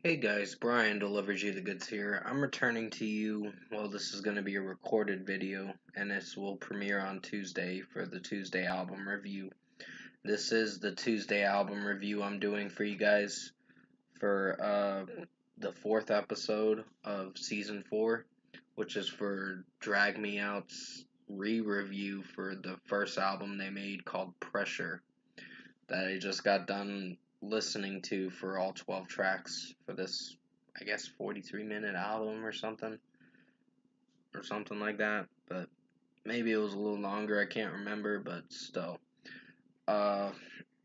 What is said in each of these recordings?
Hey guys, Brian delivers you the goods here. I'm returning to you. Well, this is going to be a recorded video, and this will premiere on Tuesday for the Tuesday album review. This is the Tuesday album review I'm doing for you guys for the fourth episode of season 4, which is for Drag Me Out's re-review for the first album they made called Pressure that I just got done listening to for all 12 tracks for this, I guess, 43-minute album or something like that. But maybe it was a little longer, I can't remember, but still. Uh,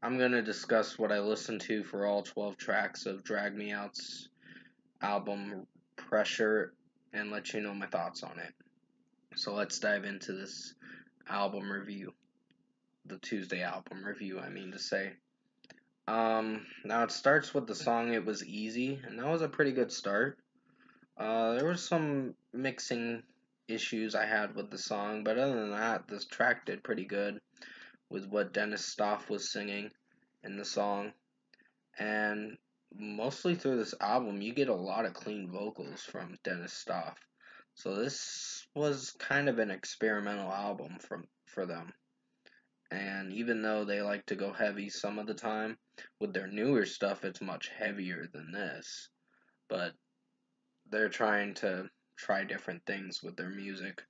I'm gonna discuss what I listened to for all 12 tracks of Drag Me Out's album Pressure and let you know my thoughts on it. So let's dive into this album review. The Tuesday album review, I mean to say. Now it starts with the song It Was Easy, and that was a pretty good start. There was some mixing issues I had with the song, but other than that, this track did pretty good with what Dennis Stoff was singing in the song. And mostly through this album, you get a lot of clean vocals from Dennis Stoff. So this was kind of an experimental album for them. And even though they like to go heavy some of the time, with their newer stuff, it's much heavier than this. But they're trying to try different things with their music.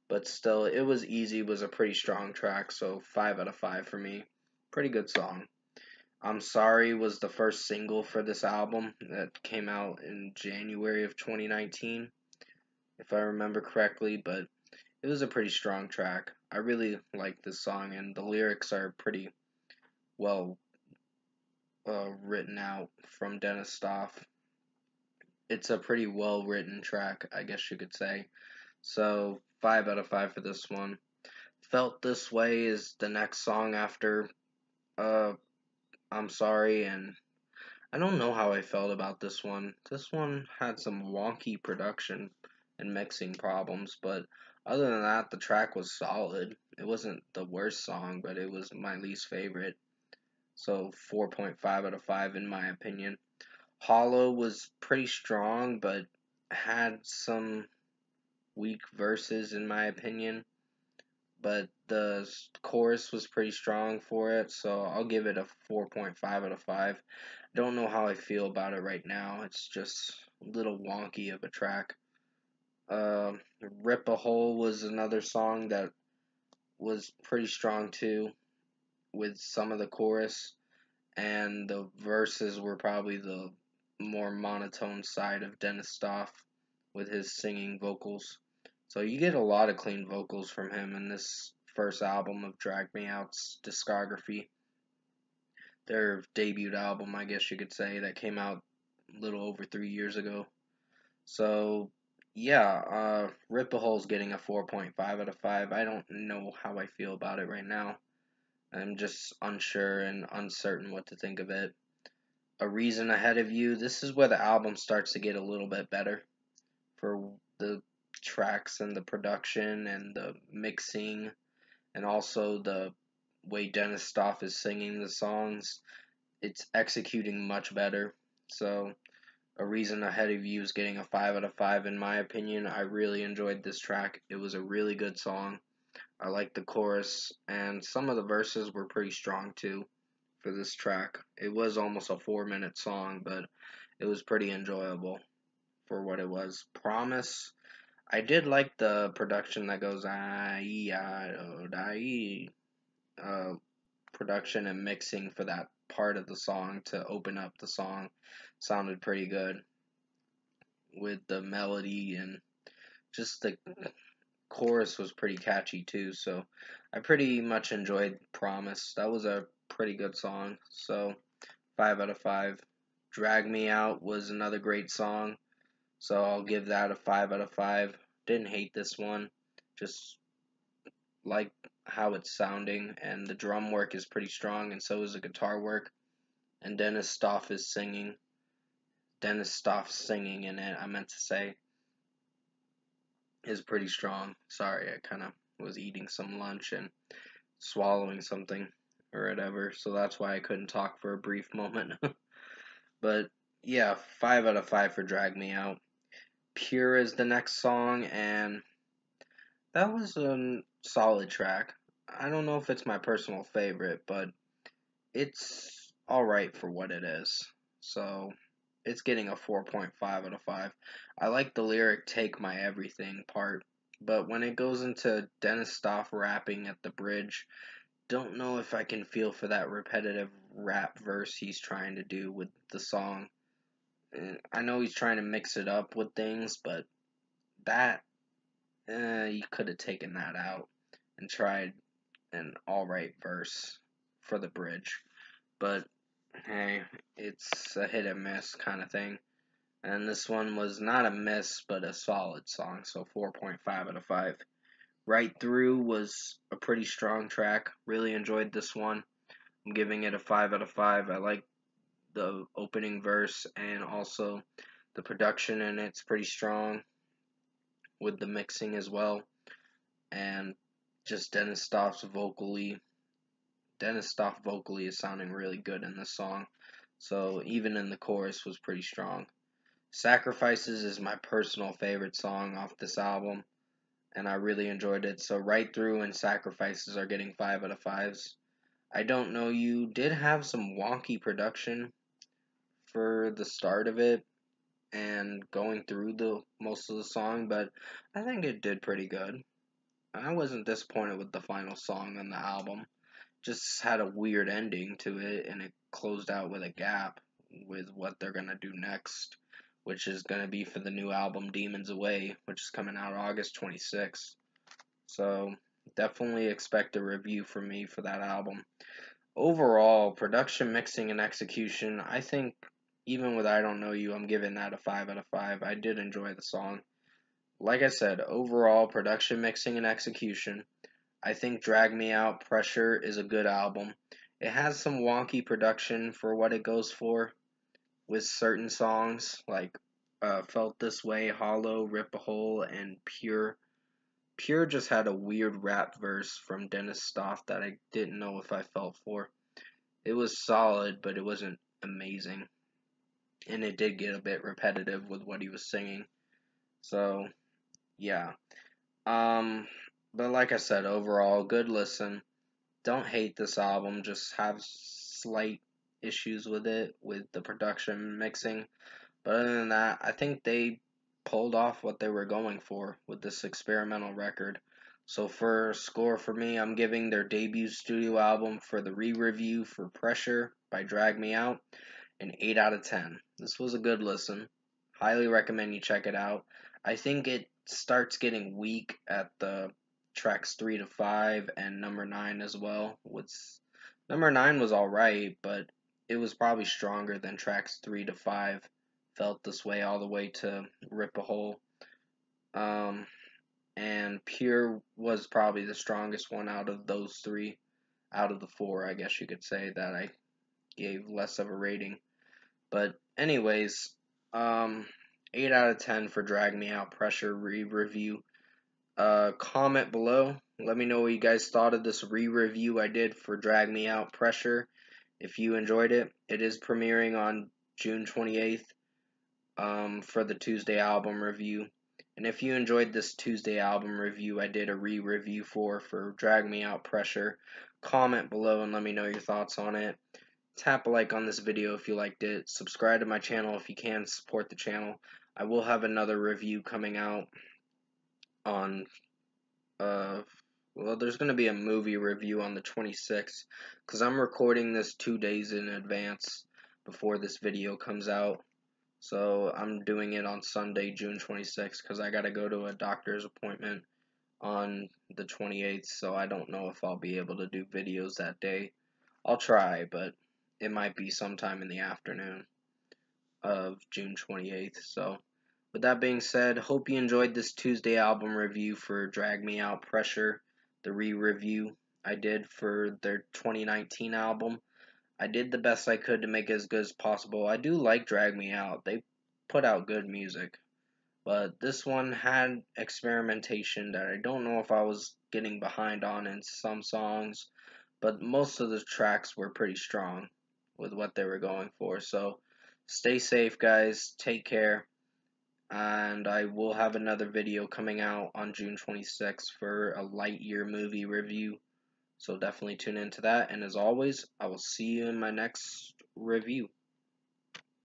But still, It Was Easy was a pretty strong track, so 5 out of 5 for me. Pretty good song. I'm Sorry was the first single for this album that came out in January of 2019, if I remember correctly, but it was a pretty strong track. I really like this song, and the lyrics are pretty well written out from Dennis Stoff. It's a pretty well written track, I guess you could say. So 5 out of 5 for this one. Felt This Way is the next song after uh I'm Sorry, and I don't know how I felt about this one. This one had some wonky production and mixing problems, but other than that, the track was solid. It wasn't the worst song, but it was my least favorite. So 4.5 out of 5 in my opinion. Hollow was pretty strong, but had some weak verses in my opinion. But the chorus was pretty strong for it, so I'll give it a 4.5 out of 5. Don't know how I feel about it right now. It's just a little wonky of a track. Uh, Rip a Hole was another song that was pretty strong too, with some of the chorus, and the verses were probably the more monotone side of Dennis Stoff with his singing vocals. So you get a lot of clean vocals from him in this first album of Drag Me Out's discography. Their debut album, I guess you could say, that came out a little over 3 years ago. So yeah, Rip a Hole's getting a 4.5 out of 5. I don't know how I feel about it right now. I'm just unsure and uncertain what to think of it. A Reason Ahead of You, this is where the album starts to get a little bit better for the tracks and the production and the mixing and also the way Dennis Stoff is singing the songs. It's executing much better. So, A Reason Ahead of You is getting a 5 out of 5 in my opinion. I really enjoyed this track. It was a really good song. I liked the chorus, and some of the verses were pretty strong too for this track. It was almost a 4-minute song, but it was pretty enjoyable for what it was. Promise. I did like the production that goes production and mixing for that part of the song to open up the song sounded pretty good with the melody, and just the chorus was pretty catchy too. So I pretty much enjoyed Promise. That was a pretty good song. So 5 out of 5. Drag Me Out was another great song. So I'll give that a 5 out of 5. Didn't hate this one. Just like how it's sounding, and the drum work is pretty strong, and so is the guitar work. And Dennis Stoff singing in it, I meant to say, is pretty strong. Sorry, I kind of was eating some lunch and swallowing something or whatever, so that's why I couldn't talk for a brief moment. But yeah, 5 out of 5 for Drag Me Out. Pure is the next song, and that was a solid track. I don't know if it's my personal favorite, but it's alright for what it is. So, it's getting a 4.5 out of 5. I like the lyric "Take My Everything" part, but when it goes into Dennis Stoff rapping at the bridge, don't know if I can feel for that repetitive rap verse he's trying to do with the song. I know he's trying to mix it up with things, but that, you could have taken that out and tried an alright verse for the bridge. But hey, it's a hit and miss kind of thing. And this one was not a miss, but a solid song, so 4.5 out of 5. Right Through was a pretty strong track. Really enjoyed this one. I'm giving it a 5 out of 5. I like the opening verse, and also the production in it's pretty strong with the mixing as well. And just Dennis Stoff vocally is sounding really good in this song. So even in the chorus was pretty strong. Sacrifices is my personal favorite song off this album, and I really enjoyed it. So Right Through and Sacrifices are getting 5 out of 5s. I Don't Know You did have some wonky production for the start of it and going through the most of the song, but I think it did pretty good. I wasn't disappointed with the final song on the album. Just had a weird ending to it, and it closed out with a gap with what they're gonna do next, which is gonna be for the new album Demons Away, which is coming out August 26th. So definitely expect a review from me for that album. Overall, production, mixing, and execution, I think even with I Don't Know You, I'm giving that a 5 out of 5. I did enjoy the song. Like I said, overall, production, mixing, and execution, I think Drag Me Out Pressure is a good album. It has some wonky production for what it goes for with certain songs, like Felt This Way, Hollow, Rip a Hole, and Pure. Pure just had a weird rap verse from Dennis Stoff that I didn't know if I felt for. It was solid, but it wasn't amazing. And it did get a bit repetitive with what he was singing. So, yeah. Um, but like I said, overall, good listen. Don't hate this album, just have slight issues with it, with the production mixing. But other than that, I think they pulled off what they were going for with this experimental record. So for a score for me, I'm giving their debut studio album for the re-review for Pressure by Drag Me Out an 8 out of 10. This was a good listen. Highly recommend you check it out. I think it starts getting weak at the tracks 3 to 5 and number 9 as well. Number 9 was alright, but it was probably stronger than tracks 3 to 5. Felt This Way all the way to Rip a Hole. And Pure was probably the strongest one out of those three, out of the four, I guess you could say, that I gave less of a rating. But anyways, 8 out of 10 for Drag Me Out Pressure re-review. Comment below. Let me know what you guys thought of this re-review I did for Drag Me Out Pressure. If you enjoyed it, it is premiering on June 28th for the Tuesday album review. And if you enjoyed this Tuesday album review I did a re-review for Drag Me Out Pressure, comment below and let me know your thoughts on it. Tap a like on this video if you liked it. Subscribe to my channel if you can. Support the channel. I will have another review coming out on, well, there's going to be a movie review on the 26th, because I'm recording this 2 days in advance before this video comes out. So I'm doing it on Sunday, June 26th, because I got to go to a doctor's appointment on the 28th, so I don't know if I'll be able to do videos that day. I'll try, but it might be sometime in the afternoon of June 28th. So, with that being said, hope you enjoyed this Tuesday album review for Drag Me Out Pressure, the re-review I did for their 2019 album. I did the best I could to make it as good as possible. I do like Drag Me Out. They put out good music. But this one had experimentation that I don't know if I was getting behind on in some songs, but most of the tracks were pretty strong with what they were going for. So Stay safe, guys. Take care. And I will have another video coming out on June 26th for a Lightyear movie review. So definitely tune into that. And as always, I will see you in my next review.